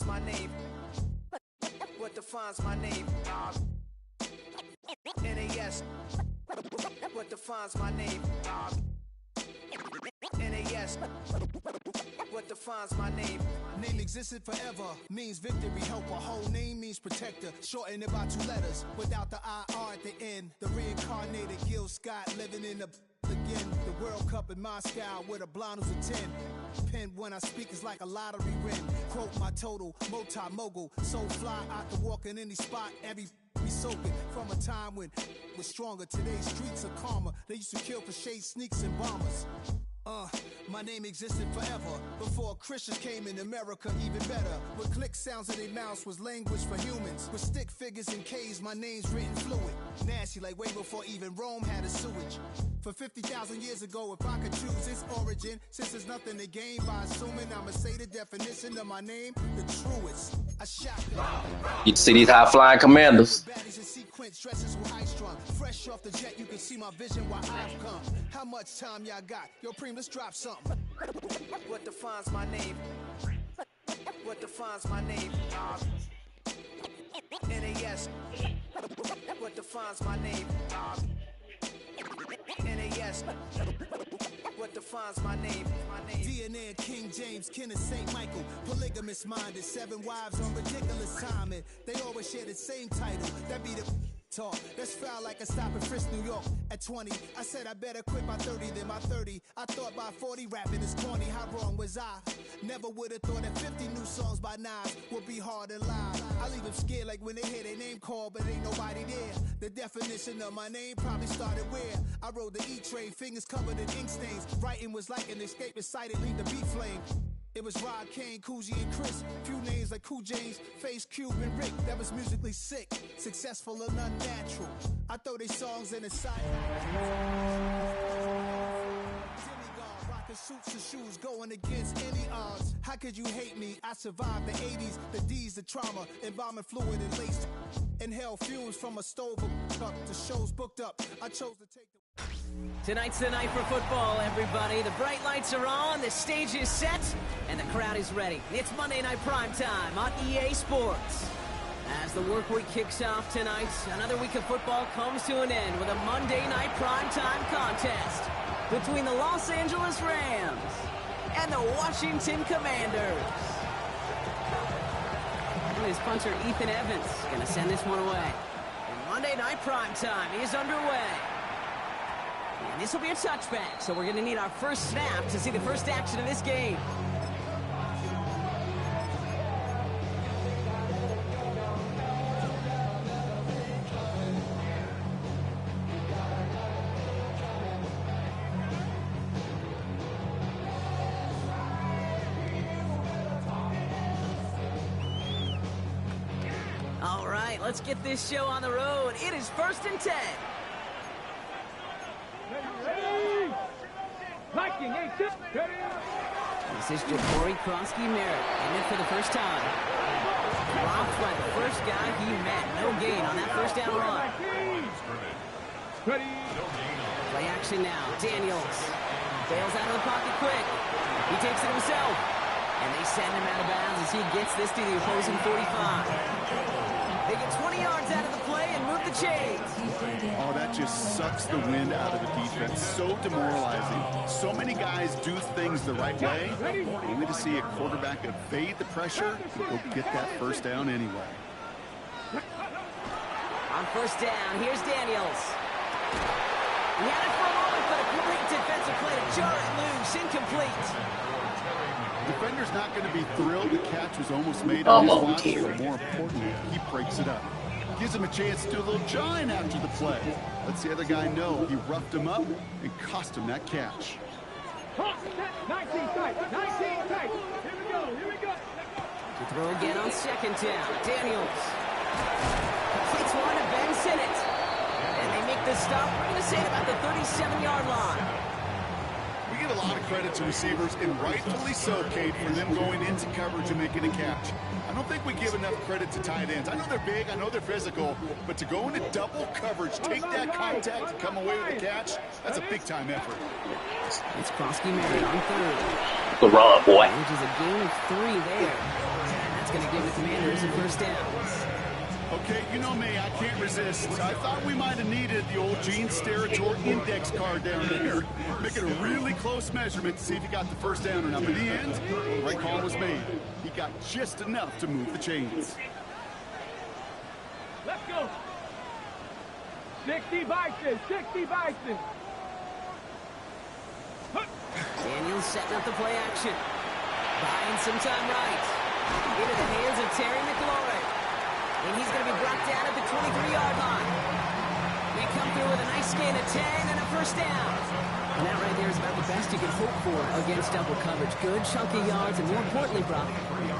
defines my name? What defines my name? NAS. What defines my name? NAS. What defines my name? Name existed forever, means victory, helper. Whole name means protector, shortened it by 2 letters, without the IR at the end. The reincarnated Gil Scott, living in the again. The World Cup in Moscow, with a blonde who's a 10. Pen when I speak is like a lottery win. Quote my total, multi-mogul, so fly, I can walk in any spot, every be soaking from a time when was stronger. Today's streets are calmer. They used to kill for shade sneaks and bombers. My name existed forever before Christians came in America, even better. With click sounds in their mouths was language for humans. With stick figures and K's, my name's written fluid. Nasty like way before even Rome had a sewage. For 50,000 years ago, if I could choose its origin, since there's nothing to gain by assuming, I'ma say the definition of my name, the truest. I shot You see these high-flying commanders. Dresses were high strung. Fresh off the jet, you can see my vision while I've come. How much time y'all got? Yo, Preem, let's drop something. What defines my name? What defines my name? NAS. What defines my name? NAS. What defines my name? DNA and King James, kin of St. Michael. Polygamous minded, 7 wives on ridiculous timing. They always share the same title. That be the talk. That's foul like a stop in Frisk, New York. At 20, I said I better quit by 30 than my 30. I thought by 40 rapping is corny. How wrong was I? Never would have thought that 50 new songs by Nas would be hard to lie. I leave them scared like when they hear their name called, but ain't nobody there. The definition of my name probably started where I rode the E-train, fingers covered in ink stains. Writing was like an escape inside it, leave the beat flame. It was Rod Kane, Coogee, and Chris. Few names like Cool James, Face, Cube, and Rick. That was musically sick, successful and unnatural. I throw these songs in the side. Suits and shoes going against any odds. How could you hate me? I survived the 80s, the D's, the trauma, embalming fluid and laced. Inhale fumes from a stove cup. The show's booked up. I chose to take the... Tonight's the night for football, everybody. The bright lights are on, the stage is set, and the crowd is ready. It's Monday Night Primetime on EA Sports. As the work week kicks off tonight, another week of football comes to an end with a Monday Night Primetime contest between the Los Angeles Rams and the Washington Commanders. And his punter, Ethan Evans, going to send this one away. And Monday Night Primetime is underway. And this will be a touchback, so we're going to need our first snap to see the first action of this game. All right, let's get this show on the road. It is 1st and 10. This is Jabari Kronsky-Merritt, in it for the first time. Dropped by the first guy he met. No gain on that first down run. Play action now. Daniels bails out of the pocket quick. He takes it himself. And they send him out of bounds as he gets this to the opposing 45. They get 20 yards out of the play and move the chains. Oh, that just sucks the wind out of the defense. So demoralizing. So many guys do things the right way, only to see a quarterback evade the pressure and go get that first down anyway. On first down, here's Daniels. He had it for a moment, but a great defensive play to jar it loose. Incomplete. Defender's not going to be thrilled the catch was almost made on his watch, but more importantly, he breaks it up. Gives him a chance to do a little jawing after the play. Lets the other guy know he roughed him up and cost him that catch. 19 tight. Here we go. To throw again on second down. Daniels completes one to Ben Sinnott. And they make the stop. We're going to say it about the 37-yard line. We give a lot of credit to receivers, and rightfully so, Kate, for them going into coverage and making a catch. I don't think we give enough credit to tight ends. I know they're big, I know they're physical, but to go into double coverage, take that contact, and come away with a catch, that's a big-time effort. It's Kronsky-Merritt on third. Good run, boy. Which is a gain of 3 there. And that's That's going to give the Commanders a first down. Okay, you know me, I can't resist. I thought we might have needed the old Gene Steratore index card down there. Make it a really close measurement to see if he got the first down or not. But in the end, the right call was made. He got just enough to move the chains. Let's go. 60 Bison, 60 Bison. Daniels setting up the play action. Buying some time right. Into the hands of Terry McLaurin. And he's going to be brought down at the 23-yard line. We come through with a nice gain of 10 and a first down. And that right there is about the best you can hope for against double coverage. Good chunky yards, and more importantly, Brock,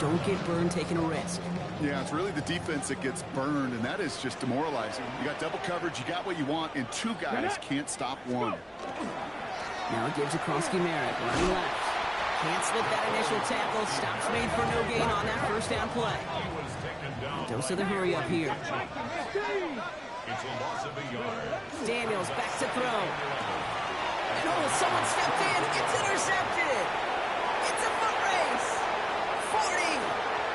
don't get burned taking a risk. Yeah, it's really the defense that gets burned, and that is just demoralizing. You got double coverage, you got what you want, and two guys can't stop one. Now it gives across Merrick, running left. Can't slip that initial tackle. Stops made for no gain on that first down play. Dose of the hurry up here. Daniels back to throw. And someone stepped in. It's intercepted. It's a foot race. 40.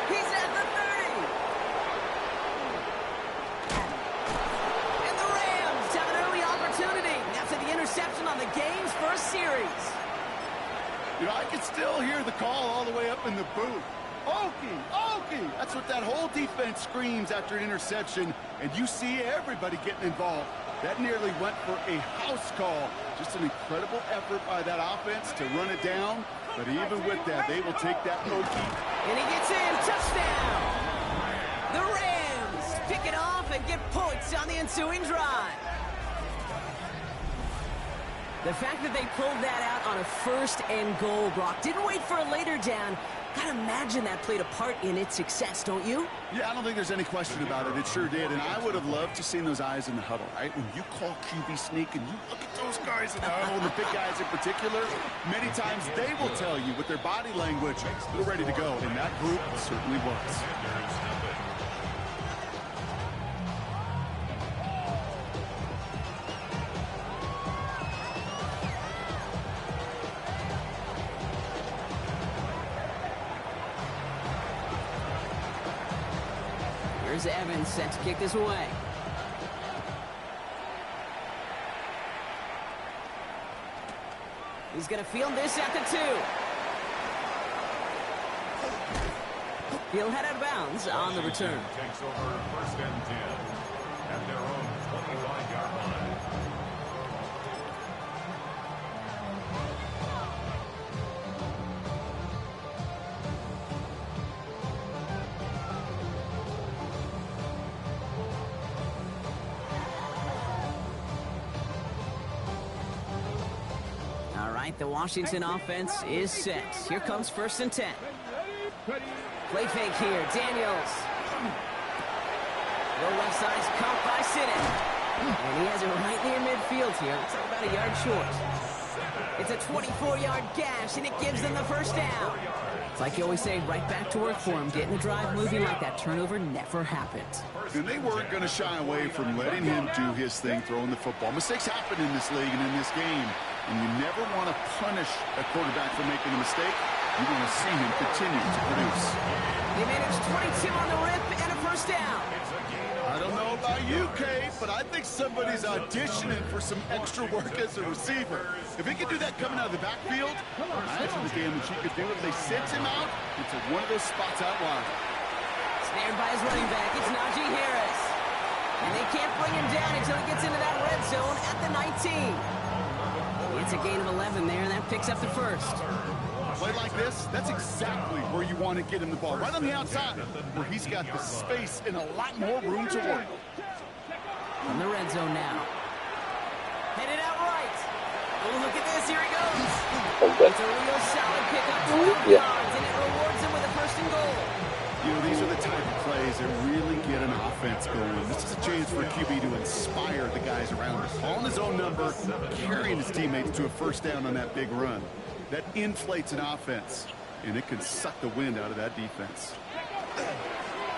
He's at the 30. And the Rams have an early opportunity after the interception on the game's first series. You know, I can still hear the call all the way up in the booth. Okie, Okie! That's what that whole defense screams after an interception, and you see everybody getting involved. That nearly went for a house call. Just an incredible effort by that offense to run it down, but even with that, they will take that Okie. And he gets in, touchdown! The Rams pick it off and get points on the ensuing drive. The fact that they pulled that out on a first and goal, Brock, didn't wait for a later down. Gotta imagine that played a part in its success, don't you? Yeah, I don't think there's any question about it. It sure did, and I would have loved to see those eyes in the huddle, right? When you call QB sneak and you look at those guys in the huddle, the big guys in particular, many times they will tell you with their body language, we're ready to go, and that group certainly was. Here's Evans set to kick this away. He's going to field this at the 2. He'll head out of bounds on the return. Takes over first and 10 at their own 25-yard line. The Washington offense is set. Here comes first and 10. Play fake here. Daniels. Low left side's caught by Sinnen. And he has it right near midfield here. Looks like about a yard short. It's a 24-yard gash, and it gives them the first down. It's like you always say, right back to work for him. Getting the drive moving like that turnover never happens. And they weren't going to shy away from letting him do his thing, throwing the football. Mistakes happen in this league and in this game. And you never want to punish a quarterback for making a mistake. You want to see him continue to produce. They managed 22 on the rip and a first down. I don't know about you, Kate, but I think somebody's auditioning for some extra work as a receiver. If he could do that coming out of the backfield, imagine the damage he could do if they sent him out into one of those spots out wide. Snared by his running back, it's Najee Harris. And they can't bring him down until he gets into that red zone at the 19. It's a gain of 11 there, and that picks up the first. Play like this, that's exactly where you want to get him the ball. Right on the outside, where he's got the space and a lot more room to work. From the red zone now. Headed out right. Oh, look at this. Here he goes. It's a real solid pickup. 12 yards, and it rewards him with a first and goal. You know, these are the type of plays that really get an offense going. This is a chance for a QB to inspire the guys around him. Calling his own number, carrying his teammates to a first down on that big run. That inflates an offense, and it can suck the wind out of that defense.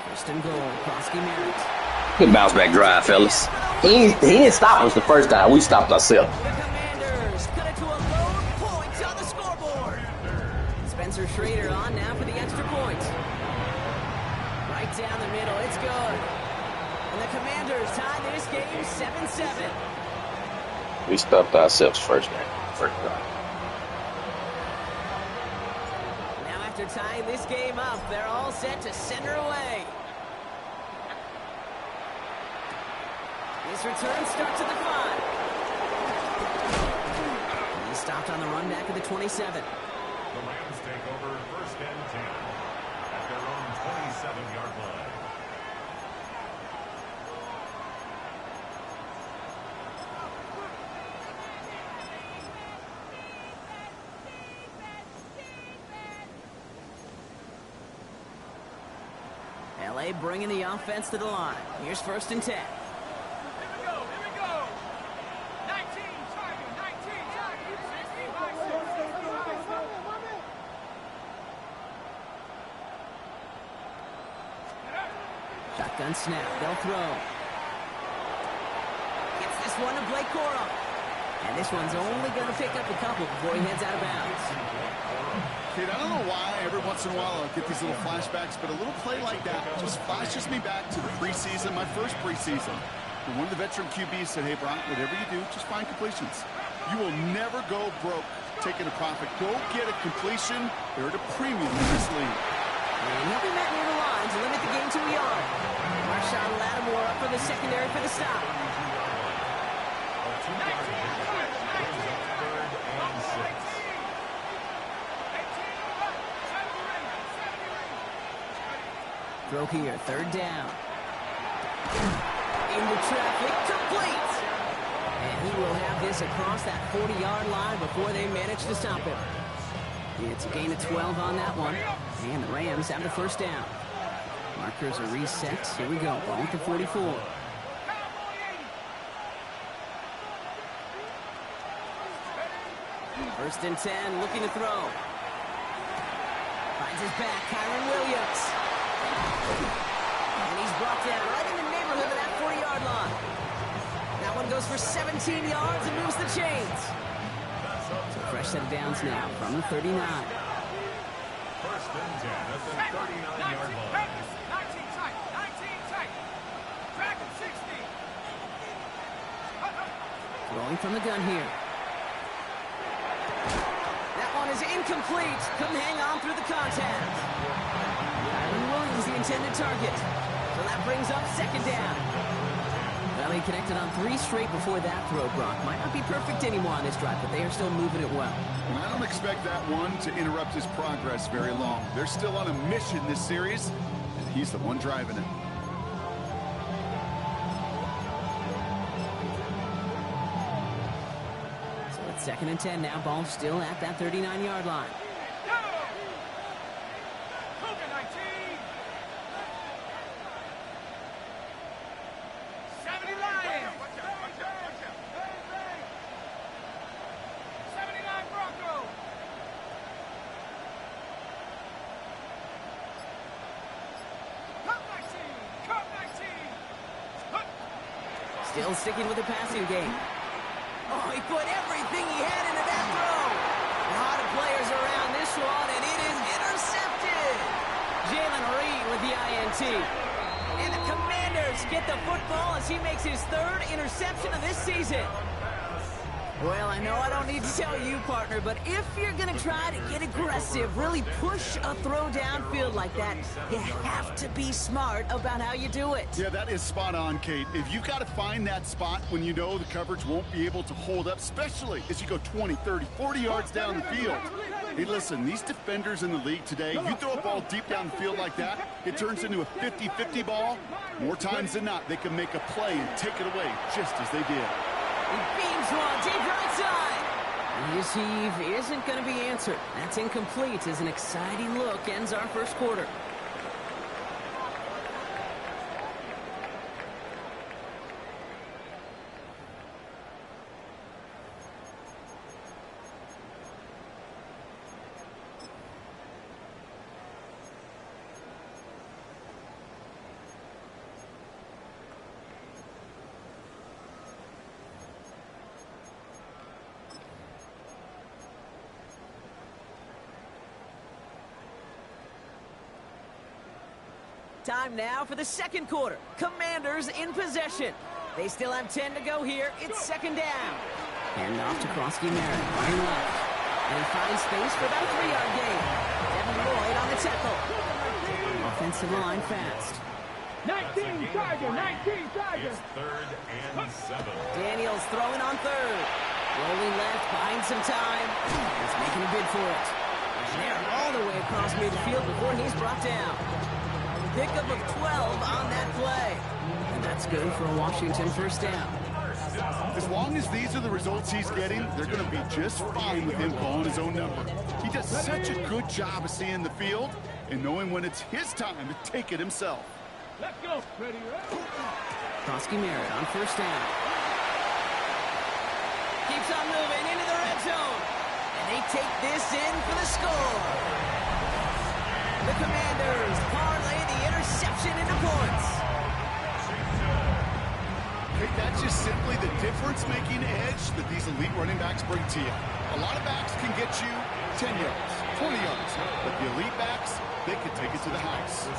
First and goal, Krosky Merritt. Good bounce back drive, fellas. He didn't stop us the first time. We stopped ourselves. The Commanders cut it to a low point on the scoreboard. Spencer Schrader on now for the extra point. Right down the middle. It's good. And the Commanders tie this game 7-7. We stopped ourselves first game. First time. Now after tying this game up, they're all set to send her away. This return starts at the 5. He's stopped on the run back at the 27. The Rams take over 1st and 10 at their own 27-yard line. LA bringing the offense to the line. Here's 1st and 10. Here we go. 19, target, 19, target. 65, 6. Shotgun snap. They'll throw. Gets this one to Blake Corum. And this one's only going to pick up a couple before he heads out of bounds. Kid, I don't know why every once in a while I'll get these little flashbacks, but a little play like that just flashes me back to the preseason, my first preseason. And one of the veteran QBs said, hey, Brock, whatever you do, just find completions. You will never go broke taking a profit. Go get a completion. They're at a premium in this league. And he'll be met near the line to limit the game to a yard. Marshawn Lattimore up for the secondary for the stop. Throw here, 3rd down. Into traffic, complete! And he will have this across that 40-yard line before they manage to stop him. It's a gain of 12 on that one. And the Rams have the 1st down. Markers are reset. Here we go, ball at the 44. 1st and 10, looking to throw. Finds his back, Kyren Williams. And he's brought down right in the neighborhood of that 40-yard line. That one goes for 17 yards and moves the chains. So fresh set of downs now from the 39. 1st and 10 at the 39-yard line. 19 tight. 19 tight. Track him 60. Rolling from the gun here. That one is incomplete. Couldn't hang on through the contact. Kyren Williams the intended target. So that brings up 2nd down. Well, he connected on 3 straight before that throw, Brock. Might not be perfect anymore on this drive, but they are still moving it well. And I don't expect that one to interrupt his progress very long. They're still on a mission this series, and he's the one driving it. So it's 2nd and 10 now. Ball still at that 39-yard line. Cougar 19. 70 Lions. 79 Broncos. Cup 19. Still sticking with the passing game. Oh, he put everything he had into that throw. A lot of players around this one, and it is intercepted. Jalen Reed with the INT. And the Commanders get the football as he makes his 3rd interception of this season. Well, I know I don't need to tell you, partner, but if you're going to try to get aggressive, really push a throw downfield like that, you have to be smart about how you do it. Yeah, that is spot on, Kate. If you've got to find that spot when you know the coverage won't be able to hold up, especially as you go 20, 30, 40 yards down the field. Hey, listen, these defenders in the league today, you throw a ball deep down the field like that, it turns into a 50-50 ball. More times than not, they can make a play and take it away just as they did. He beams one deep right side. His heave isn't going to be answered. That's incomplete as an exciting look ends our 1st quarter. Time now for the second quarter. Commanders in possession. They still have 10 to go here. It's second down. Hand off to Krosky Merritt, running left. And he finds space for about a 3-yard gain. Devin Lloyd on the tackle. Offensive line fast. 19 Tiger, 19 Tiger. It's 3rd and 7. Daniels throwing on third. Rolling left, buying some time. He's making a bid for it. And they're all the way across midfield before he's brought down. Pickup of 12 on that play. And that's good for a Washington first down. As long as these are the results he's getting, they're going to be just fine with him calling his own number. He does such a good job of seeing the field and knowing when it's his time to take it himself. Let's go. Ready, ready. Krosky Merritt on first down. Keeps on moving into the red zone. And they take this in for the score. The Commanders parlay the interception into points. Hey, that's just simply the difference-making edge that these elite running backs bring to you. A lot of backs can get you 10 yards, 20 yards, but the elite backs, they can take it to the house.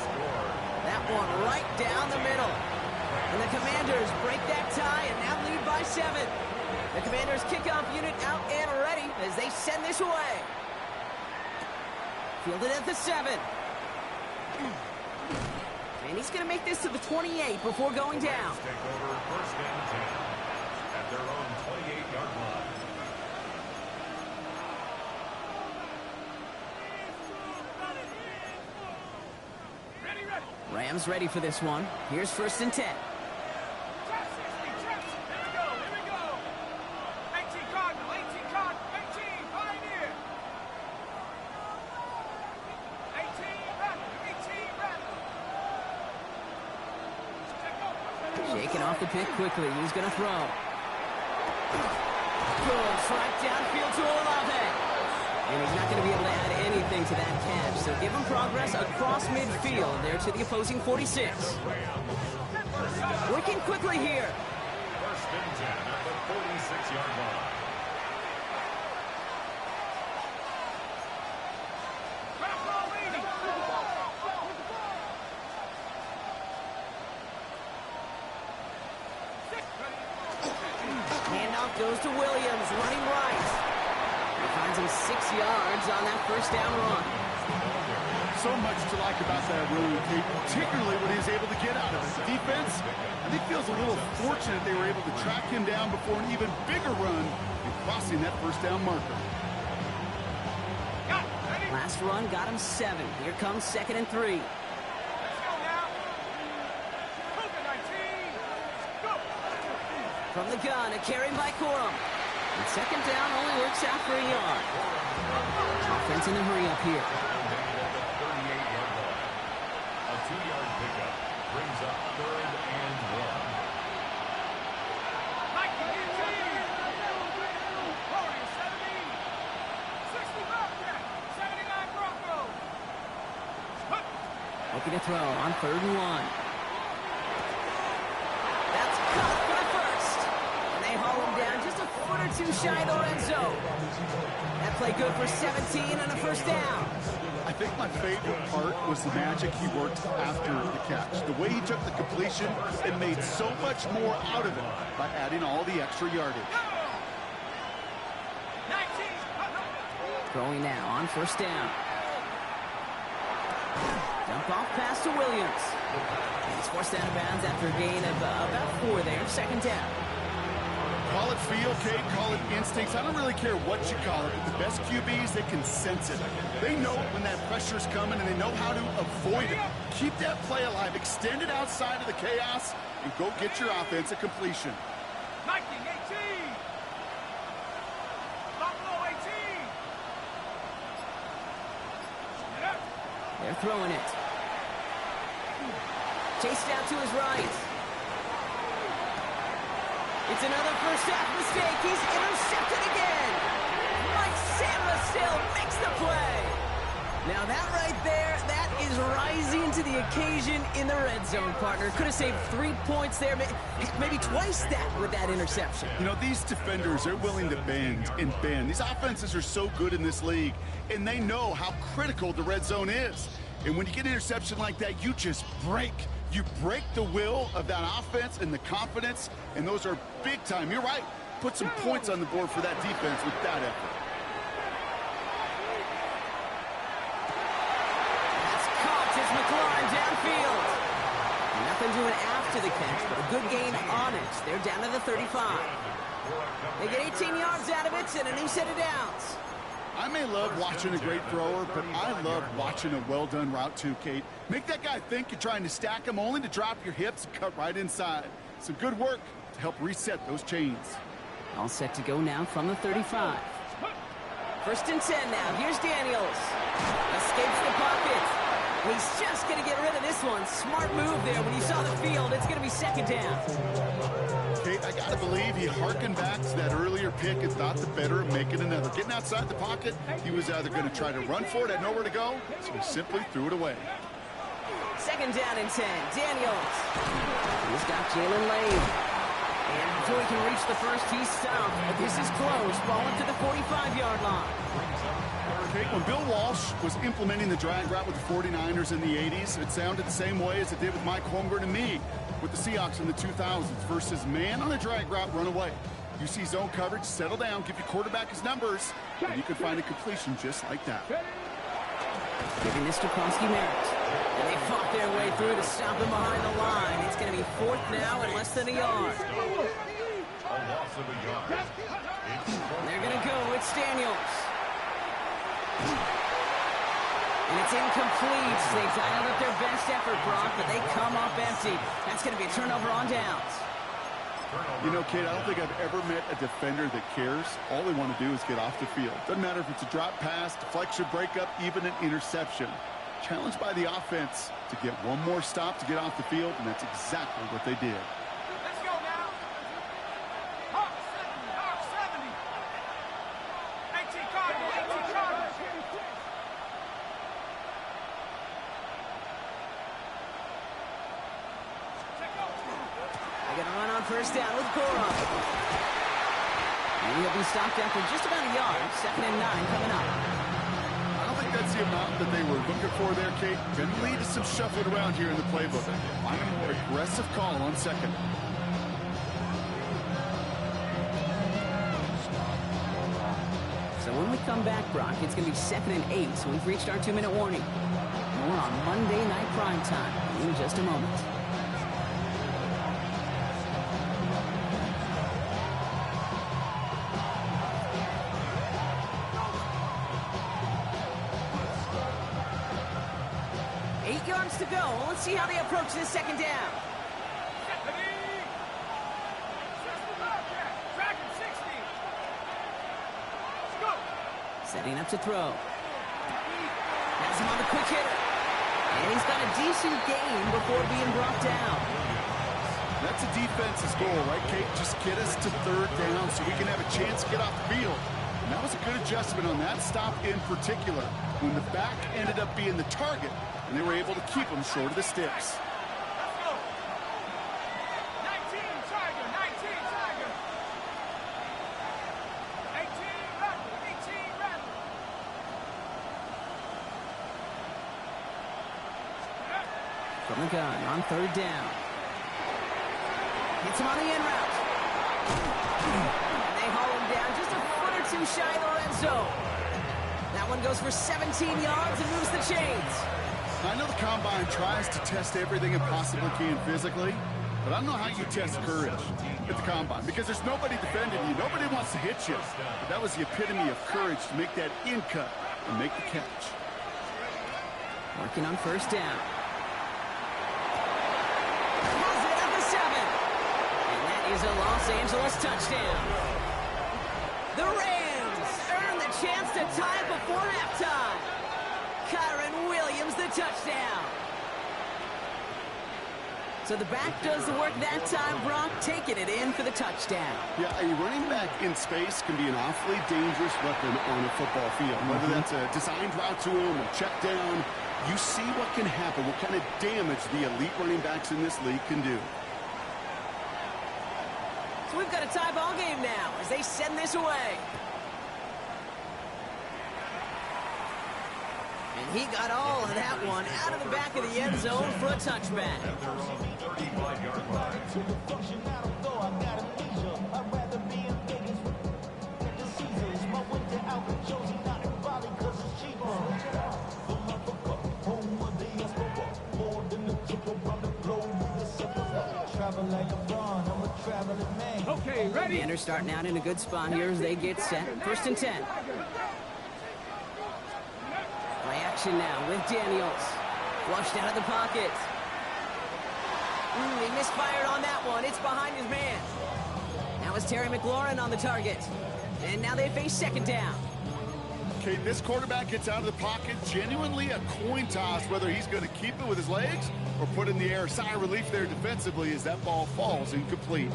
That one right down the middle. And the Commanders break that tie and now lead by 7. The Commanders kickoff unit out and ready as they send this away. Fielded at the 7. And he's going to make this to the 28 before going down. Take over 1st and 10 at their own 28-yard line. Ready, ready. Rams ready for this one. Here's 1st and 10. Trap 60, trap. Here we go, here we go. 18 Cardinal, 18 Cardinal, 18 Pioneer. 18 Raptor, 18 Raptor. Shaking off the pick quickly. He's going to throw. Good strike downfield to Olave. And he's not going to be able to add anything to that catch. So give him progress across midfield there to the opposing 46. Working quickly here. 1st and 10 at the 46-yard line. Trap ball leading. Handoff goes to Williams, running right. He finds him 6 yards on that first down run. So much to like about that run, particularly what he was able to get out of it. The defense, I think, feels a little fortunate they were able to track him down before an even bigger run and crossing that first down marker. Got it, ready. Last run got him 7. Here comes 2nd and 3. Let's go now. Cougar 19. Go. From the gun, a carry by Corum. And 2nd down only works out for a yard. Offense in a hurry up here. At the 38-yard line. A 2-yard pickup brings up 3rd and 1. Nike 18. Warriors 70. 60 Bobcat. 79 Broncos. Looking to throw on 3rd and 1. That's cut for the first. And they haul him down just a foot or 2 shy of the red zone. That play good for 17 and a first down. I think my favorite part was the magic he worked after the catch. The way he took the completion and made so much more out of it by adding all the extra yardage. 19. Throwing now on first down. Dump off pass to Williams. He's forced out of bounds after a gain of about 4 there. 2nd down. Call it feel, Kate, call it instincts. I don't really care what you call it, but the best QBs, they can sense it. They know when that pressure's coming, and they know how to avoid it. Keep that play alive, extend it outside of the chaos, and go get your offense a completion. Nike 18. Buffalo 18. Get up. They're throwing it. Chased out to his right. It's another first half mistake. He's intercepted again. Mike Sandler still makes the play. Now that right there, that is rising to the occasion in the red zone, partner. Could have saved 3 points there, maybe twice that with that interception. You know, these defenders are willing to bend and bend. These offenses are so good in this league, and they know how critical the red zone is. And when you get an interception like that, you just break. You break the will of that offense and the confidence, and those are big time. You're right. Put some points on the board for that defense with that effort. That's caught as McLaurin downfield. Nothing doing after the catch, but a good gain on it. They're down to the 35. They get 18 yards out of it and a new set of downs. I may love watching a great thrower, but I love watching a well-done route too, Kate. Make that guy think you're trying to stack him only to drop your hips and cut right inside. Some good work to help reset those chains. All set to go now from the 35. First and 10 now. Here's Daniels. Escapes the pocket. He's just going to get rid of this one. Smart move there. When you saw the field, it's going to be second down. Kate, I got to believe he harkened back to that earlier pick and thought the better of making another. Getting outside the pocket, he was either going to try to run for it, had nowhere to go, so he simply threw it away. Second down and 10. Daniels. He's got Jalen Lane. And before he can reach the first, he's stopped. But this is close. Ball into the 45-yard line. Kate, when Bill Walsh was implementing the drag route with the 49ers in the 80s, it sounded the same way as it did with Mike Holmgren and me with the Seahawks in the 2000s versus man on a drag route, run away. You see zone coverage, settle down, give your quarterback his numbers, and you can find a completion just like that. Giving this to Kronsky Merritt. And they fought their way through to stop him behind the line. It's going to be fourth now and less than a yard. A loss of a yard. They're going to go. It's Daniels. And it's incomplete. They dialed up their best effort, Brock, but they come up empty. That's going to be a turnover on downs. You know, Kate, I don't think I've ever met a defender that cares. All they want to do is get off the field. Doesn't matter if it's a drop pass, deflection, breakup, even an interception. Challenged by the offense to get one more stop to get off the field, and that's exactly what they did. Let's go now. Hawk 70, Hawk 70. 18 Cardinals, 18 Cardinals. They're going to run on first down with Gorham. And he'll be stopped after just about a yard. Second and 9 coming up. I don't think that's the amount that they were looking for there, Kate. Can lead to some shuffling around here in the playbook. Find a more aggressive call on second. So when we come back, Brock, it's going to be second and 8, so we've reached our 2-minute warning. More on Monday Night Primetime in just a moment. To go. Let's see how they approach this second down. Setting up to throw. Has him on the quick hitter. And he's got a decent gain before being brought down. That's a defense's goal, right, Kate? Just get us to third down so we can have a chance to get off the field. And that was a good adjustment on that stop in particular, when the back ended up being the target, and they were able to keep him short of the sticks. Let's go. 19 Tiger, 19 Tiger. 18 Rattler, 18 Rattler. From the gun on third down. Hits him on the in route. And they haul him down just a foot or two shy of the red zone. That one goes for 17 yards and moves the chains. I know the Combine tries to test everything it possibly can physically, but I don't know how you test courage at the Combine, because there's nobody defending you. Nobody wants to hit you. But that was the epitome of courage to make that in cut and make the catch. Working on first down. Has it at the 7. And that is a Los Angeles touchdown. The Rams earn the chance to tie before halftime. Kyron Williams, the touchdown. So the back does the work that time, Brock, taking it in for the touchdown. Yeah, a running back in space can be an awfully dangerous weapon on a football field. Whether that's a designed route to him, a check down, you see what can happen, what kind of damage the elite running backs in this league can do. So we've got a tie ball game now as they send this away. And he got all of that one out of the back of the end zone for a touchback. At their own 35-yard line. Okay, ready? Commanders starting out in a good spot here as they get set. 1st and 10. Play action now with Daniels. Flushed out of the pocket. He misfired on that one. It's behind his man. Now it's Terry McLaurin on the target. And now they face 2nd down. Okay, this quarterback gets out of the pocket, genuinely a coin toss, whether he's going to keep it with his legs or put it in the air. Sigh of relief there defensively as that ball falls incomplete.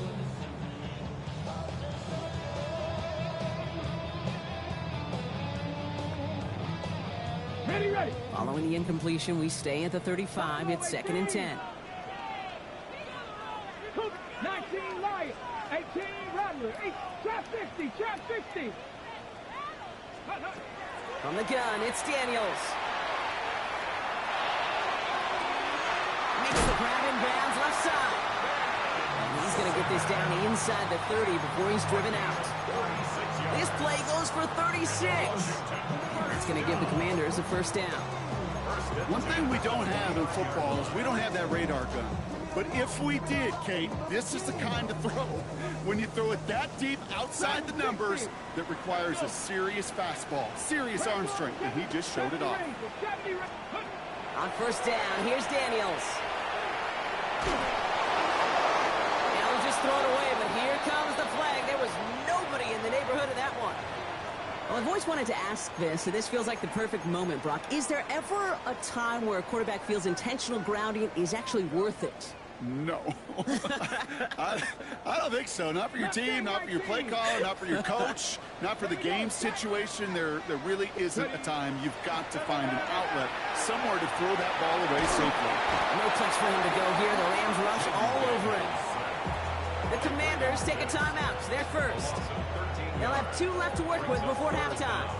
Ready, ready. Following the incompletion, we stay at the 35. It's 2nd and 10. 19 Lion, 18 Rattler, 8, trap 60, trap 60. From the gun, it's Daniels. Makes the grab in bounds left side. And he's going to get this down inside the 30 before he's driven out. This play goes for 36. That's going to give the Commanders a 1st down. One thing we don't have in football is we don't have that radar gun. But if we did, Kate, this is the kind of throw, when you throw it that deep outside the numbers, that requires a serious fastball, serious arm strength, and he just showed it off. On 1st down, here's Daniels. Now he'll just throw it away, but here comes the flag. There was nobody in the neighborhood of that one. Well, I've always wanted to ask this, and this feels like the perfect moment, Brock. Is there ever a time where a quarterback feels intentional grounding is actually worth it? No. I don't think so. Not for your team, not for your play caller, not for your coach, not for the game situation. There really isn't a time. You've got to find an outlet, somewhere to throw that ball away safely. No place for him to go here. The Rams rush all over him. The Commanders take a timeout. They're first. They'll have 2 left to work with before halftime.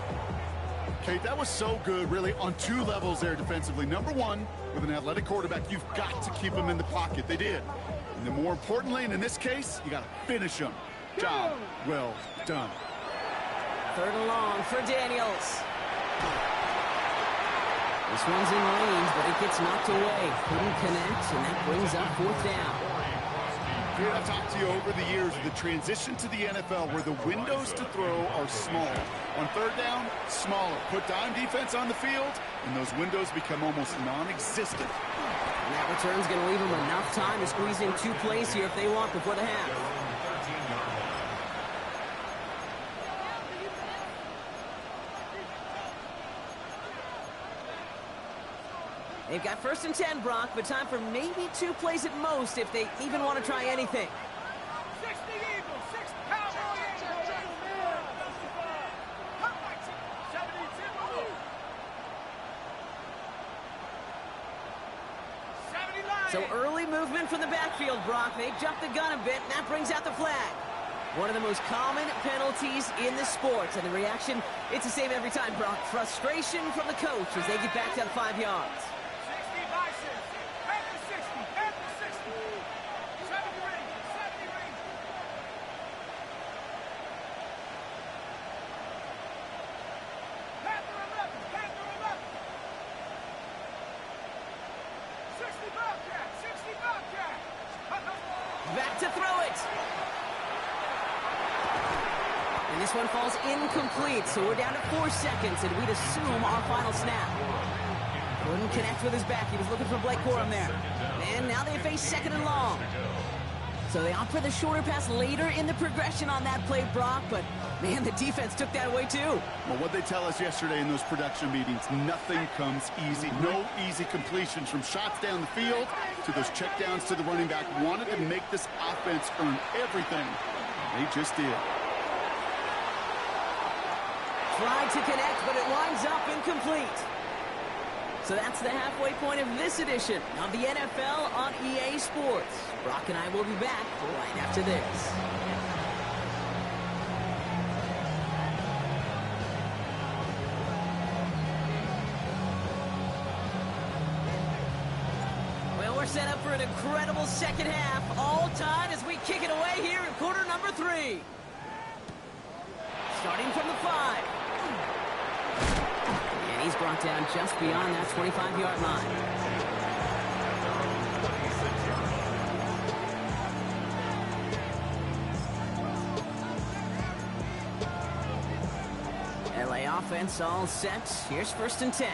Kate, that was so good, really, on 2 levels there defensively. Number one, with an athletic quarterback, you've got to keep him in the pocket. They did. And then more importantly, and in this case, you got to finish him. Job well done. 3rd and long for Daniels. This one's in range, but it gets knocked away. Couldn't connect, and that brings up 4th down. Kate, I've talked to you over the years of the transition to the NFL where the windows to throw are smaller. On 3rd down, smaller. Put dime defense on the field, and those windows become almost non-existent. And that return's going to leave them enough time to squeeze in 2 plays here if they want before the half. They've got 1st and 10, Brock, but time for maybe 2 plays at most if they even want to try anything. 60 Eagles, 6 Cowboy Eagles. 70 Timberwolves. 70 Lions. So early movement from the backfield, Brock. They jumped the gun a bit, and that brings out the flag. One of the most common penalties in the sport, and the reaction, it's the same every time, Brock. Frustration from the coach as they get back down 5 yards. 60 Bison. Panther 60. Panther 60. 70 Rangers. 70 Rangers. Panther 11. Panther 11. 60 Bobcat. 60 Bobcat. Back to throw it. And this one falls incomplete, so we're down to 4 seconds, and we'd assume our final snap. Couldn't connect with his back. He was looking for Blake Corum there. And now they face 2nd and long. So they opt for the shorter pass later in the progression on that play, Brock, but, man, the defense took that away too. Well, what they tell us yesterday in those production meetings, nothing comes easy. No easy completions from shots down the field to those checkdowns to the running back. Wanted to make this offense earn everything. They just did. Tried to connect, but it winds up incomplete. So that's the halfway point of this edition of the NFL on EA Sports. Brock and I will be back right after this. incredible second half. All tied as we kick it away here in quarter number 3. Starting from the 5. And he's brought down just beyond that 25-yard line. LA offense all set. Here's 1st and 10.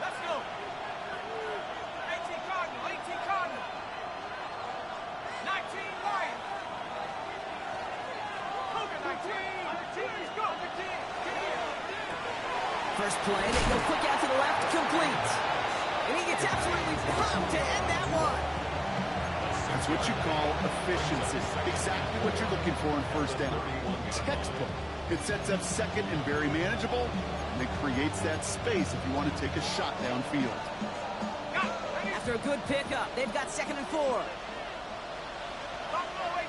Let's go. 18 Cardinal, 18 Cardinal. 19 Lions. Cougar 19. 19 is go. 19. First play, they go quick out to the left, complete. And he gets absolutely pumped to end that one. That's what you call efficiency. Exactly what you're looking for in first down. Textbook. It sets up second and very manageable, and it creates that space if you want to take a shot downfield. After a good pickup, they've got 2nd and 4. Buffalo 18.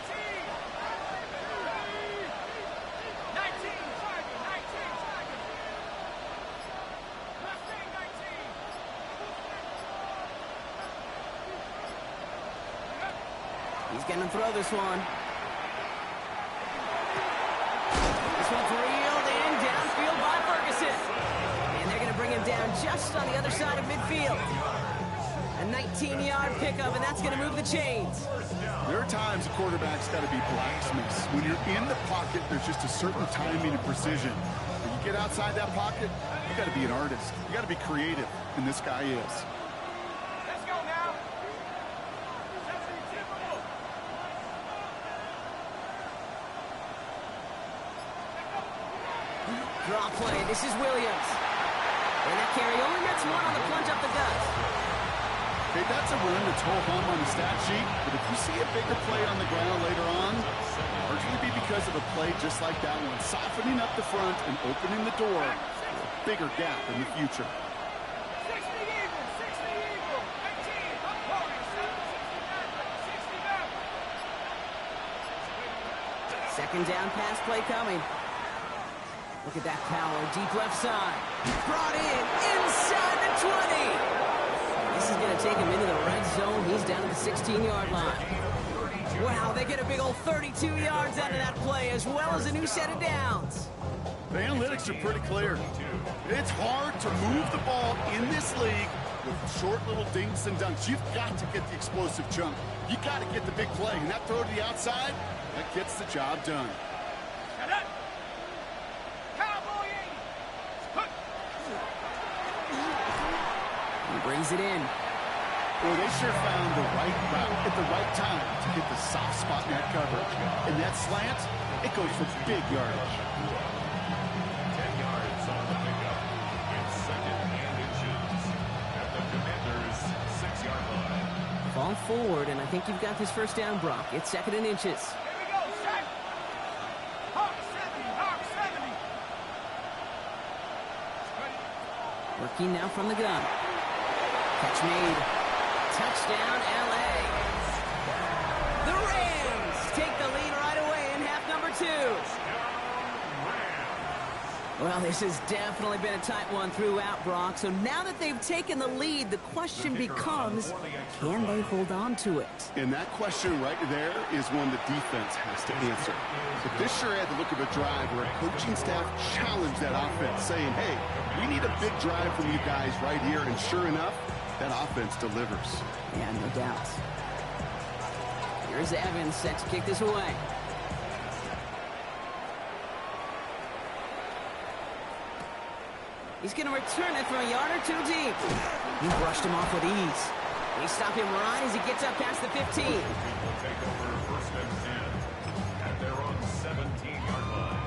19. Tiger, 19. Tiger. Mustang 19. He's going to throw this one. This one's reeled in downfield by Ferguson. And they're going to bring him down just on the other side of midfield. A 19-yard pickup, and that's going to move the chains. There are times a quarterback's got to be blacksmiths. When you're in the pocket, there's just a certain timing and precision. When you get outside that pocket, you got to be an artist. You got to be creative, and this guy is. Let's go now. Draw play. This is Williams. And that carry only gets one on the plunge up the gut. Okay, that's a run that's ho-hum on the stat sheet, but if you see a bigger play on the ground later on, largely be because of a play just like that one, softening up the front and opening the door for a bigger gap in the future. 60 Eagles, 60 Eagles, 18, 69. Second down pass play coming. Look at that power, deep left side. Brought in, inside the 20. This is going to take him into the red zone. He's down to the 16-yard line. Wow, they get a big old 32 yards out of that play, as well as a new set of downs. The analytics are pretty clear. It's hard to move the ball in this league with short little dinks and dunks. You've got to get the explosive chunk. You got to get the big play, and that throw to the outside, that gets the job done. He brings it in. Well, they sure found the right route at the right time to hit the soft spot in that coverage. And that slant, it goes for big yardage. 10 yards on the pickup. It's 2nd and inches at the Commanders' 6-yard line. Fall forward, and I think you've got this first down, Brock. It's 2nd and inches. Here we go, set. Hawk 70, Hawk 70. Working now from the gun. Catch made. Touchdown, LA. The Rams take the lead right away in half number 2. Well, this has definitely been a tight one throughout, Brock. So now that they've taken the lead, the question becomes, can they hold on to it? And that question right there is one the defense has to answer. But this sure had the look of a drive where a coaching staff challenged that offense, saying, hey, we need a big drive from you guys right here. And sure enough, that offense delivers. Yeah, no doubt. Here's Evans set to kick this away. He's going to return it from a yard or 2 deep. He brushed him off with ease. They stop him right as he gets up past the 15. Will take over 1st and 10 at their own 17-yard line.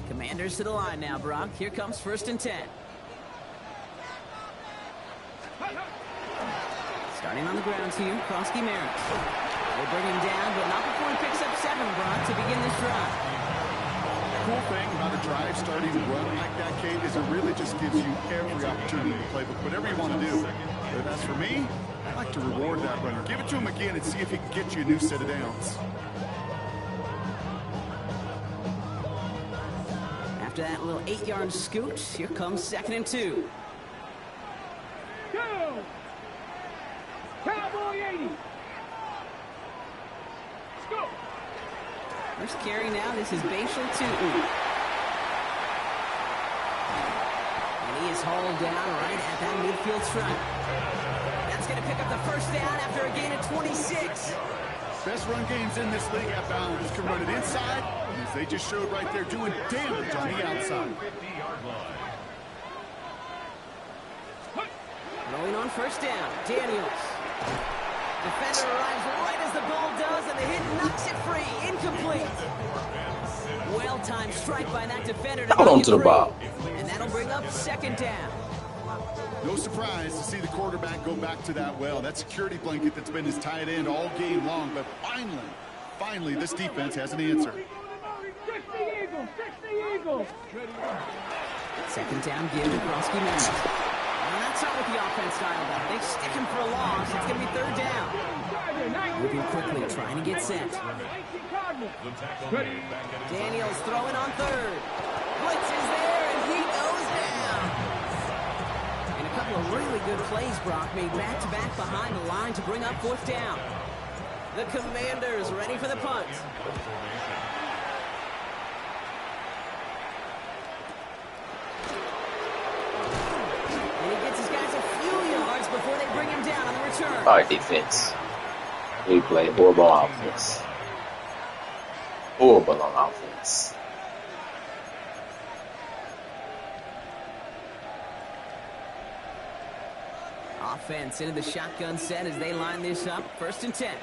Commanders to the line now, Brock. Here comes 1st and 10. Starting on the ground here, Krosky Merritt. They bring him down, but not before he picks up 7, Brock, to begin this drive. The cool thing about a drive starting to run like that, Kate, is it really just gives you every opportunity to play with whatever you want to do. But as for me, I'd like to reward that runner. Give it to him again and see if he can get you a new set of downs. After that little 8-yard scoot, here comes 2nd and 2. Go! Cowboy 80. Let's go. First carry now, this is Bashal Tootin. And he is hauled down right at that midfield stripe. That's going to pick up the first down after a gain of 26. Best run games in this league have balance. Can run it inside, and as they just showed right there, doing damage on the outside. 50-yard line. Rolling on first down, Daniels. Defender arrives right as the ball does, and the hit knocks it free. Incomplete. Well-timed strike by that defender to Hold knock on it to the free. ball. And that'll bring up 2nd down. No surprise to see the quarterback go back to that well. That security blanket that's been his tight end all game long. But finally, this defense has an answer. 60 Eagles, 60 Eagles. 2nd down, give to Broski Mendes. Well, that's not what the offense styled up. They stick him for a loss. It's going to be 3rd down. Moving quickly, trying to get set. The tackle made back at his Daniels throwing on 3rd. Blitz is there, and he goes down. And a couple of really good plays, Brock, made back-to-back behind the line to bring up 4th down. The Commanders ready for the punt. And he gets his guys a few yards before they bring him down on the return. Our defense. We play horrible offense. Horrible on offense. Offense into the shotgun set as they line this up. 1st and 10. 6,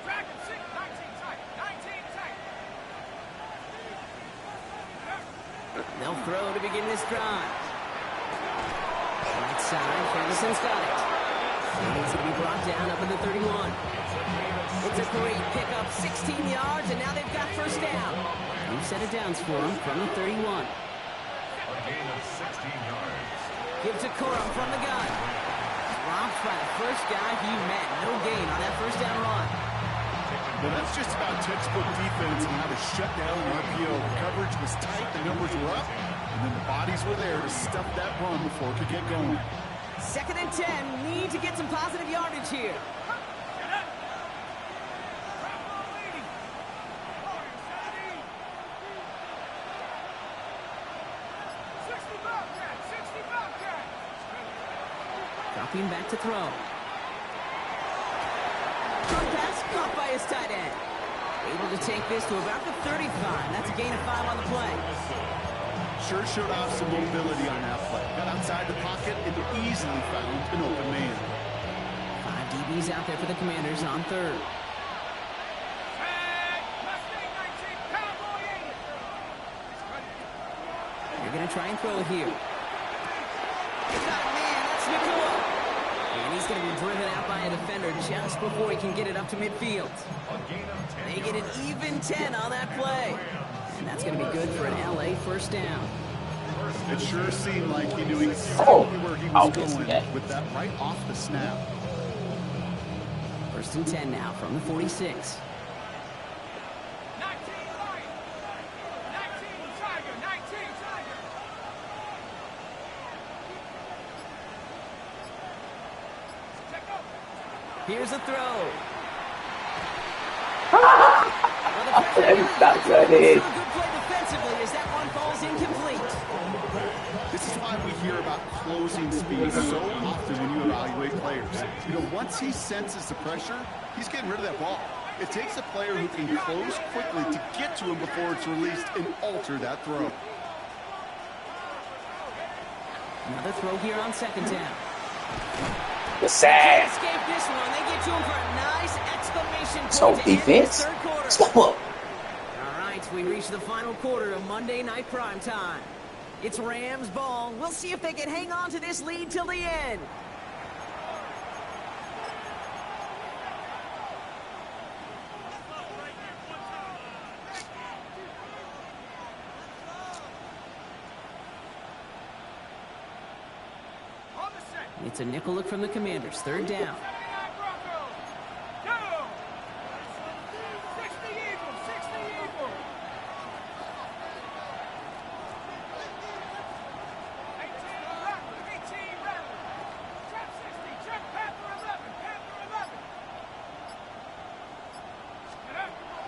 track and 6, 19 tight, 19 tight. They'll throw to begin this drive. Right side, Ferguson's got it. And he's going to be brought down up at the 31. It's a great pickup, 16 yards, and now they've got 1st down. New set of downs for him from the 31. A gain of 16 yards. Give to Corum from the gun. Dropped by the first guy he met. No gain on that 1st down run. Well, that's just about textbook defense and how to shut down an RPO. The coverage was tight, the numbers were up, and then the bodies were there to stuff that run before it could get going. 2nd and 10. Need to get some positive yardage here. Dropping back to throw. Short pass caught by his tight end. Able to take this to about the 35. That's a gain of 5 on the play. Sure showed off some mobility on that play. Got outside the pocket and easily found an open man. 5 DBs out there for the Commanders on 3rd. They're going to try and throw it here. He's got a man. That's Nakua. And he's going to be driven out by a defender just before he can get it up to midfield. They get an even 10 on that play. And that's going to be good for an LA 1st down. It sure seemed like he knew exactly where he was going yeah. with that right off the snap. 1st and 10 now from the 46. 19 Lion. 19 Tiger. 19 Tiger. Check up. Here's a throw. That's Still a good. good play defensively as that one falls incomplete. This is why we hear about closing speed so often when you evaluate players. You know, once he senses the pressure, he's getting rid of that ball. It takes a player who can close quickly to get to him before it's released and alter that throw. Another throw here on 2nd down. The sack. Escape this one. They get to him for a nice exclamation point So to end defense. this 3rd quarter. Step up. All right, we reach the final quarter of Monday Night Prime Time. It's Rams ball. We'll see if they can hang on to this lead till the end. It's a nickel look from the Commanders. Third down. 60 Eagles, 60 Eagles.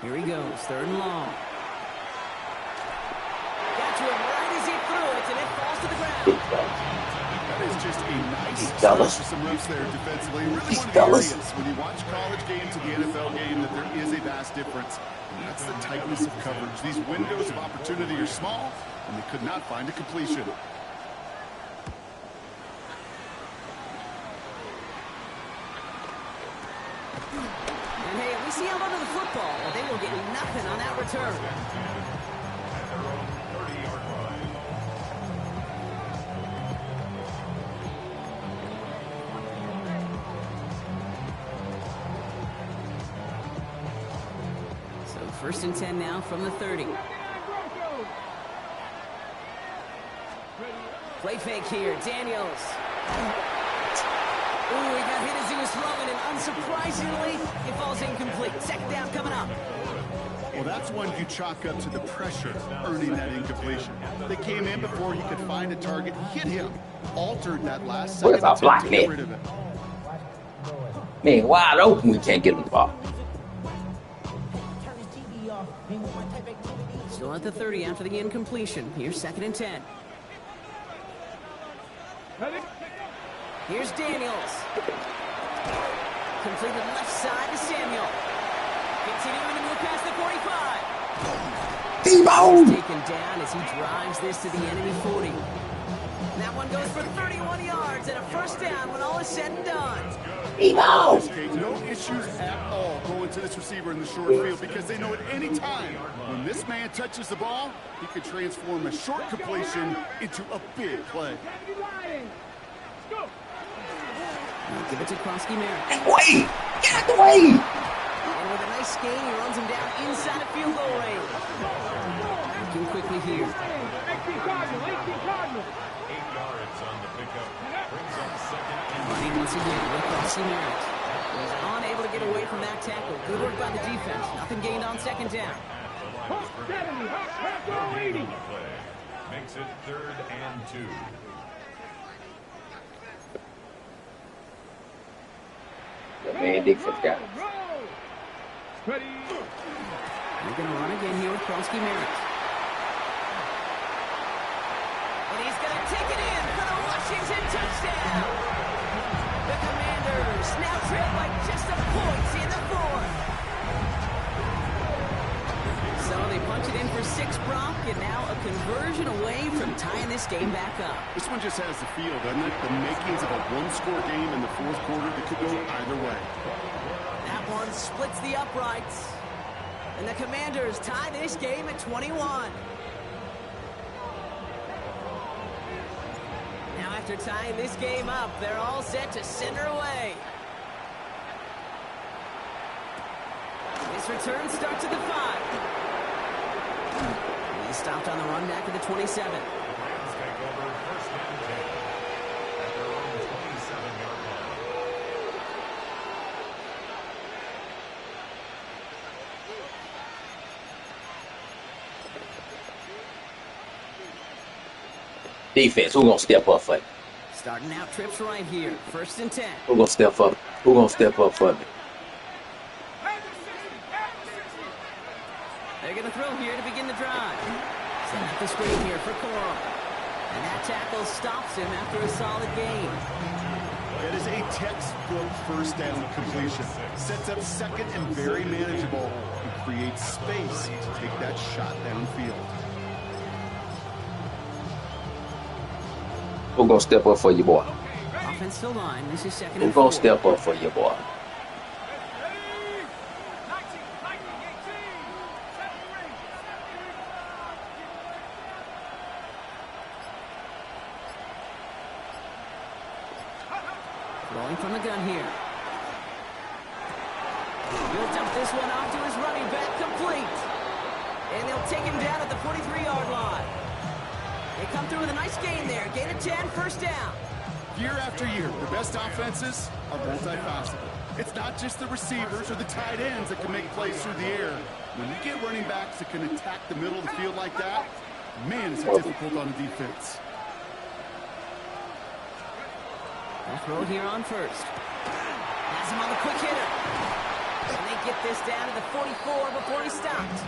Here he goes, third and long. Got to him right as he threw it, and it falls to the ground. That is just a nice Fellas. start for some reps there defensively. Really one of the Fellas. areas when you watch college game to the NFL game that there is a vast difference. And that's the tightness of coverage. These windows of opportunity are small, and they could not find a completion. And hey, if we see out under the football, well, they will get nothing on that return. At their own 30-yard line. So first and 10 now from the 30. Play fake here, Daniels. Ooh, he got hit as he was throwing, and unsurprisingly, it falls incomplete. Second down coming up. Well, that's one you chalk up to the pressure earning that incompletion. They came in before he could find a target, hit him, altered that last second Where's our attempt to block, get man? rid of it. Man, wide open, we can't get him the ball. Still at the 30 after the incompletion. Here's second and 10. Here's Daniels. Completed left side to Samuel. Continuing to move past the 45. T-bone! He's taken down as he drives this to the enemy 40. And that one goes for 31 yards and a first down when all is said and done. T-bone! Okay, no issues at all going to this receiver in the short field because they know at any time when this man touches the ball, he could transform a short completion into a big play. He'll give it to Krosky Merritt. Get away! Get out the way! And with a nice gain, he runs him down inside of field goal range. Looking quickly here. 18 Cardinal, 18 Cardinal. 8 yards on the pickup. Brings up second and Running once again with Krosky Merritt. He's unable to get away from that tackle. Good work by the defense. Nothing gained on second down. Hawk 70, Hawk go 80. on the play. Makes it 3rd and 2. Man, Dixon's got it. Ready. We're going to run again here with Krosky Merritt. And he's going to take it in for the Washington touchdown. The Commanders now trail by just a point in the fourth. So they punch it in for 6, Brock, and now a conversion away from tying this game back up. This one just has the feel, doesn't it? The makings of a one-score game in the fourth quarter that could go either way. That one splits the uprights. And the Commanders tie this game at 21. Now after tying this game up, they're all set to send her away. This return starts at the 5. He's stopped on the run back at the 27. Rams take over 1st and 10. At their own 27-yard line. Defense, who gonna step up for me? Starting out trips right here. 1st and 10. Who gonna step up? Who gonna step up for me? They're going to throw here to begin the drive. Set up the screen here for Corum. And that tackle stops him after a solid gain. That is a textbook first down completion. Sets up second and very manageable and creates space to take that shot downfield. Who gonna step up for you, boy? Offensive line. This is 2nd Who and 4. gonna step up for you, boy? 19, 18, Rolling from the gun here. He'll dump this one off to his running back, complete. And they'll take him down at the 43-yard line. They come through with a nice gain there. Gain of 10, first down. Year after year, the best offenses are multifaceted. It's not just the receivers or the tight ends that can make plays through the air. When you get running backs that can attack the middle of the field like that, man, is it difficult on the defense. They'll throw it here on first. Has him on the quick hitter. And they get this down to the 44 before he stopped.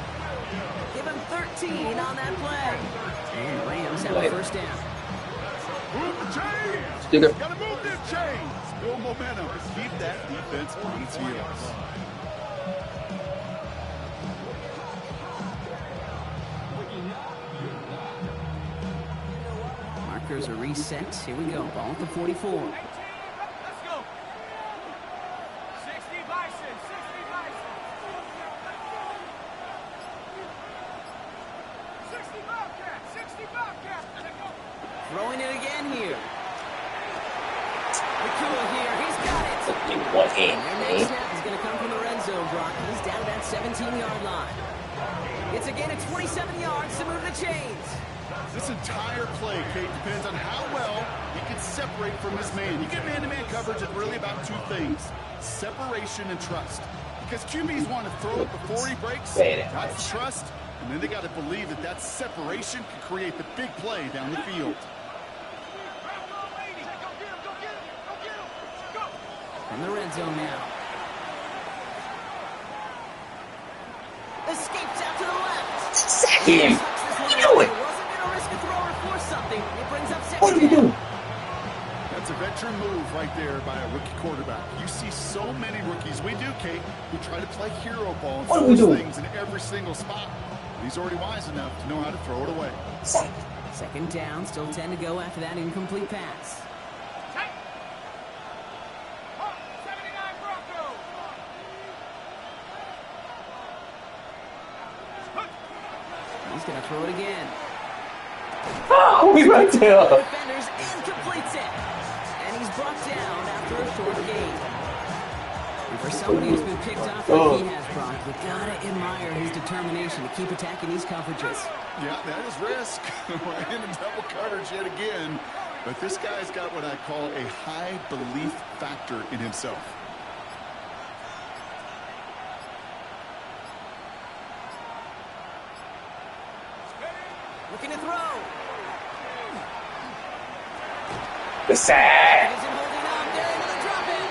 Give him 13 on that play. And the Rams have a first down. Move the chains! Sticker. Gotta move them chains! Build momentum. Keep that defense on its heels. Markers are reset. Here we go. Ball at the 44. 18, let's go. 60 Bison, 60 Bison. 60 Bobcat, 60 Bobcat. Let's go. Throwing it again here. Nakua here. He's got it. One hand, And their next snap is going to come from the red zone, Brock. He's down at that 17-yard line. It's again at 27 yards to move the chains. This entire play, Kate, depends on how well he can separate from his man. You get man-to-man coverage, it's really about two things: separation and trust. Because QBs want to throw it before he breaks. That's trust. And then they got to believe that that separation can create the big play down the field. In the red zone now. Escapes out to the left. Sack him. What are you doing? Wasn't going to risk a throw or force something. It brings up second What are we down. doing? That's a veteran move right there by a rookie quarterback. You see so many rookies, we do, Kate, who try to play hero ball and What are we force doing? things in every single spot. He's already wise enough to know how to throw it away. Sack. Second down, still 10 to go after that incomplete pass. 79 Bronco. He's going to throw it again. Oh, we right there. Defenders and completes it. And he's brought down after a short gain. And for somebody who's been picked off like he has, Brock, you gotta admire his determination to keep attacking these coverages. Yeah, that is risk. We're in a double coverage yet again. But this guy's got what I call a high belief factor in himself. Looking to throw. The sack. Isn't holding on. There, another drop in.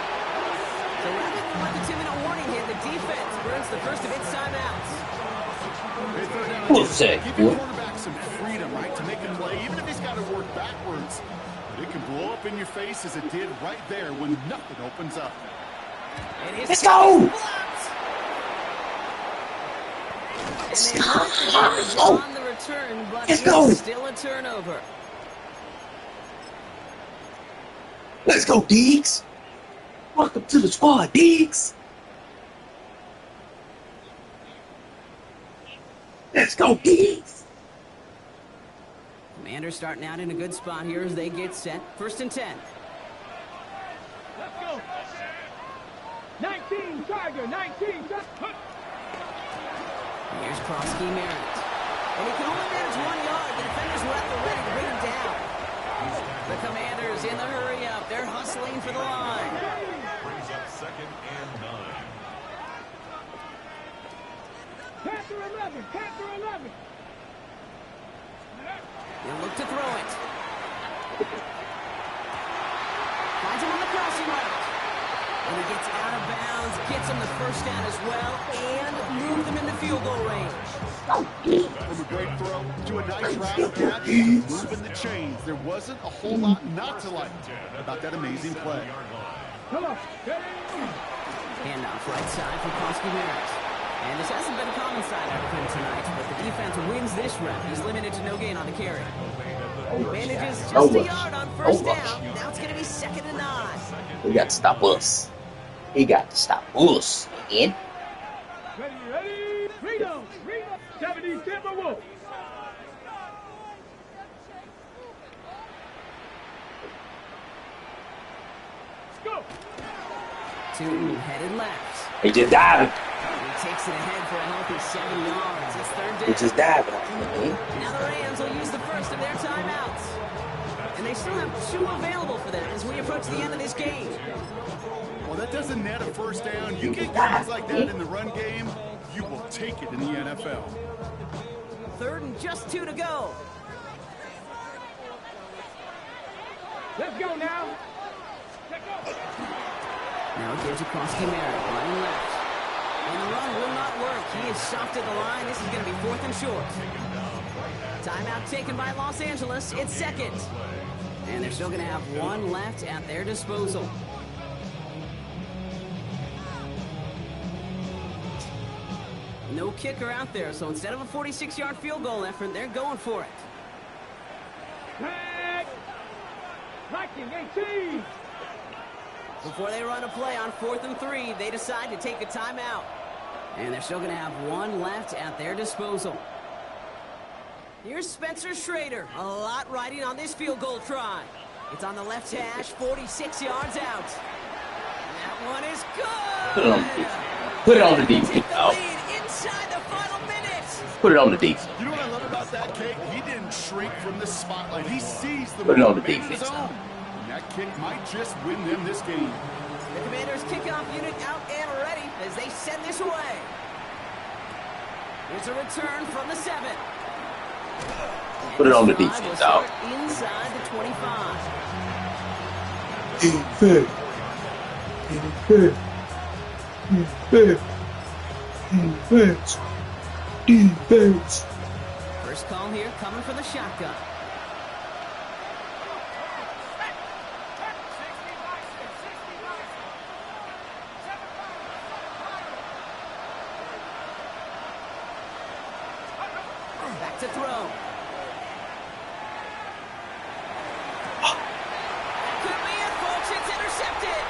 So rather than let the 2-minute warning hit, the defense burns the first of its timeouts. What sack? Give your quarterback some freedom, right, to make a play, even if he's got to work backwards. But it can blow up in your face as it did right there when nothing opens up. And his Let's go. blocked. And they work the coverage on the return, but Let's it's go. still a turnover. Let's go, Deeks. Welcome to the squad, Deeks. Let's go, Deeks. Commanders starting out in a good spot here as they get set. 1st and 10. Let's go. 19 Tiger, 19 Tiger. Here's Prosky Merritt. And he can only manage 1 yard. The defenders were at the ready to bring him down. The Commanders in the hurry up. They're hustling for the line. Brings up 2nd and 9. Panther 11, Panther 11. They'll look to throw it. Finds him on the crossing route. And he gets out of bounds, gets him the first down as well, and moves them into field goal range. From a great throw to a nice route catch, moving the chains. There wasn't a whole lot not to like about that amazing play. Come on. Handoff right side for Prosky Merritt. And this hasn't been a common side out of him tonight, but the defense wins this rep. He's limited to no gain on the carry. Manages just a yard on first down. Now it's going to be 2nd and 9. He got to stop us. He got to stop us. And Ready. Freedom. 70 Timberwolves. Let's go. Two headed left. he just diving. He takes it ahead for a healthy 7 yards. It's 3rd down. He just diving. Now the Rams will use the first of their timeouts. and they still have 2 available for them as we approach the end of this game. Well, that doesn't net a first down. You get guys like that in the run game, you will take it in the NFL. 3rd and just 2 to go. Let's go now. Now it gives across Kamara, running left. And the run will not work. He is soft at the line. This is going to be 4th and short. Timeout taken by Los Angeles. It's 2nd. And they're still going to have 1 left at their disposal. No kicker out there, so instead of a 46-yard field goal effort, they're going for it. Tag. Liking 18. Before they run a play on 4th and 3, they decide to take a timeout. And they're still going to have 1 left at their disposal. Here's Spencer Schrader. A lot riding on this field goal try. It's on the left hash, 46 yards out. That one is good. Put it on the defense. Take the lead inside the final minutes. Put it on the defense. You know what I love about that, Kate? He didn't shrink from the spotlight. He sees the Put it on the movement in his defense. own. And that kick might just win them this game. The Commanders' kickoff unit out and ready as they send this away. Here's a return from the 7. Put it on the This drive defense, will dog. start inside the 25. Defense. Defense. Defense. Defense. Defense. First call here coming for the shotgun. Back to throw. Could be it, folks. It's intercepted.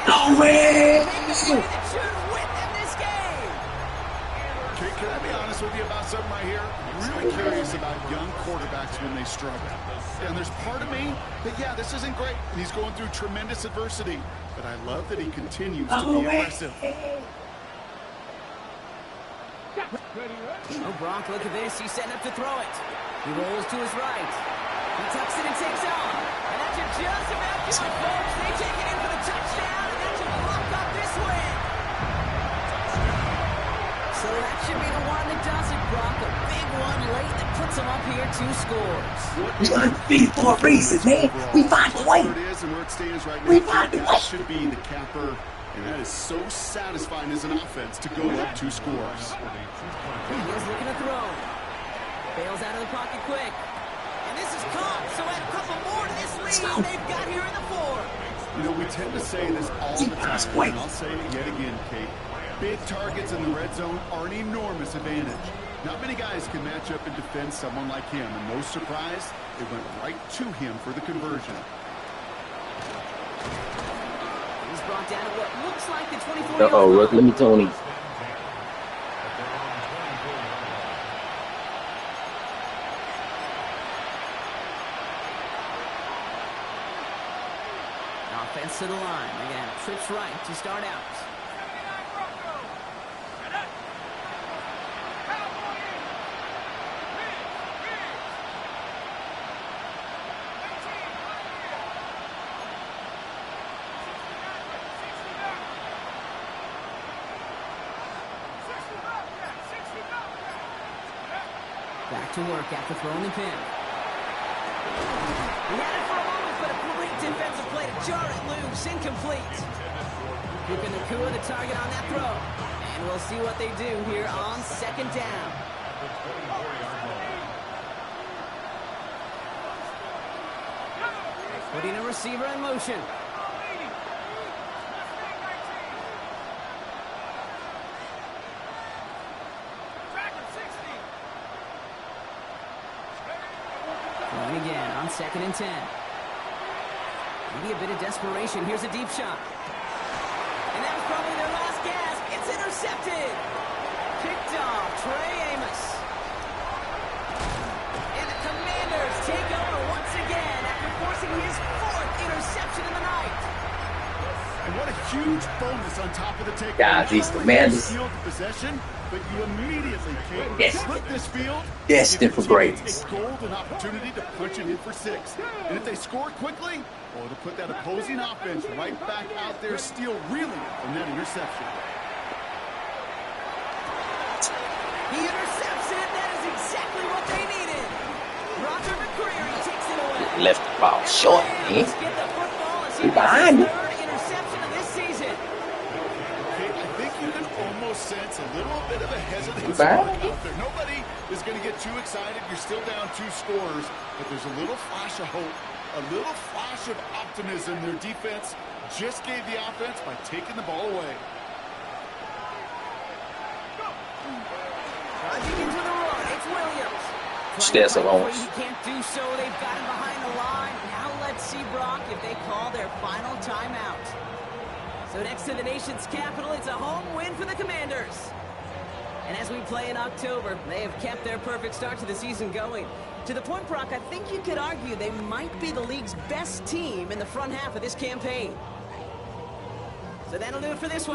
No way! That should win them this game. Kate, can I be honest with you about something right here? Really curious about young quarterbacks when they struggle. And there's part of me that, yeah, this isn't great. And he's going through tremendous adversity. But I love that he continues to be aggressive. Oh, Brock, look at this. He's setting up to throw it. He rolls to his right. He tucks it and takes off. And that should just about do it, folks. They take it in for the touchdown, and that should block up this win. So that should be the one that does it, Brock. A big one late that puts them up here 2 scores. We undefeated for a reason, man. We find a way. Where it is and where it stands right now, We find a that way. should be the capper. And that is so satisfying as an offense to go up 2 scores. Daniels looking to throw. Bails out of the pocket quick. And this is caught, so add a couple more to this lead they've got here in the 4th. You know, we tend to say this all the time, and I'll say it yet again, Kate. Big targets in the red zone are an enormous advantage. Not many guys can match up and defend someone like him, and no surprise, it went right to him for the conversion. He's brought down at what looks like the 24-yard Uh-oh, line. let me Tony. Offense to the line. They're going to have trips right to start out. Back to work after throwing the pin. He had it for a moment, but a great defensive play to jar it loose. Incomplete. Puka Nacua the target on that throw. And we'll see what they do here on 2nd down. Putting a receiver in motion. Throwing again on 2nd and 10. Maybe a bit of desperation. Here's a deep shot. And that was probably their last gasp. It's intercepted. Picked off Trey Amos. And the Commanders take over once again after forcing his 4th interception of the night. And What a huge bonus on top of the takeaway. God, these Commanders. Steal the possession, but you immediately can't Yes. flip this field. Destined for greatness. A golden opportunity to punch it in for 6. And if they score quickly, well, to put that opposing offense right back out there, steal reeling from that interception. He intercepts it. That is exactly what they needed. Roger McCreary takes it away. Left the ball short, man. Let's get the football as he We gets behind his him. third interception of this season. Okay, I think you can almost sense a little bit of a hesitancy Back. out there. Nobody is going to get too excited. You're still down 2 scores, but there's a little flash of hope, a little flash of optimism. Their defense just gave the offense by taking the ball away. Charging into the run. It's Williams. Stats Trying to alone. break free. He can't do so. They've got him behind the line. Now let's see, Brock, if they call their final timeout. So next to the nation's capital, it's a home win for the Commanders. And as we play in October, they have kept their perfect start to the season going. To the point, Brock, I think you could argue they might be the league's best team in the front half of this campaign. So that'll do it for this one.